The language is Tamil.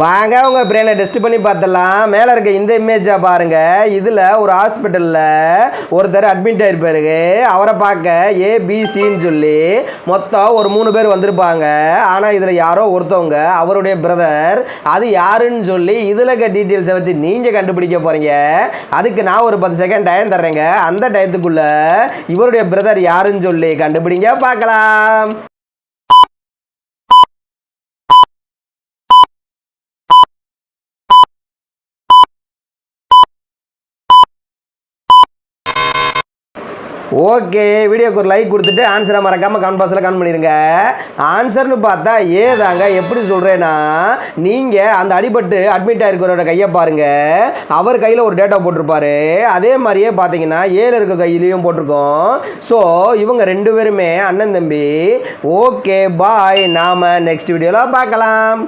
வாங்க உங்கள் பிரெயினை டெஸ்ட் பண்ணி பார்த்தலாம். மேலே இருக்க இந்த இமேஜை பாருங்கள். இதில் ஒரு ஹாஸ்பிட்டலில் ஒருத்தர் அட்மிட் ஆகிருப்பாரு. அவரை பார்க்க ஏபிசின்னு சொல்லி மொத்தம் ஒரு 3 பேர் வந்திருப்பாங்க. ஆனால் இதில் யாரோ ஒருத்தவங்க அவருடைய பிரதர். அது யாருன்னு சொல்லி இதில் இருக்க டீட்டெயில்ஸை வச்சு நீங்கள் கண்டுபிடிக்க போகிறீங்க. அதுக்கு நான் ஒரு 10 செகண்ட் டைம் தர்றேங்க. அந்த டயத்துக்குள்ளே இவருடைய பிரதர் யாருன்னு சொல்லி கண்டுபிடிங்க, பார்க்கலாம். ஓகே, வீடியோக்கு ஒரு லைக் கொடுத்துட்டு ஆன்சரை மறக்காமல் கமெண்ட் பாக்ஸில் கமெண்ட் பண்ணிடுங்க. ஆன்சர்னு பார்த்தா ஏதாங்க. எப்படி சொல்கிறேன்னா, நீங்கள் அந்த அடிபட்டு அட்மிட் ஆகிருக்கிறவரோட கையை பாருங்கள். அவர் கையில் ஒரு டேட்டா போட்டிருப்பாரு. அதே மாதிரியே பார்த்தீங்கன்னா 7 இருக்க கையிலையும் போட்டிருக்கோம். ஸோ இவங்க 2 பேருமே அண்ணன் தம்பி. ஓகே பாய், நாம் நெக்ஸ்ட் வீடியோவில் பார்க்கலாம்.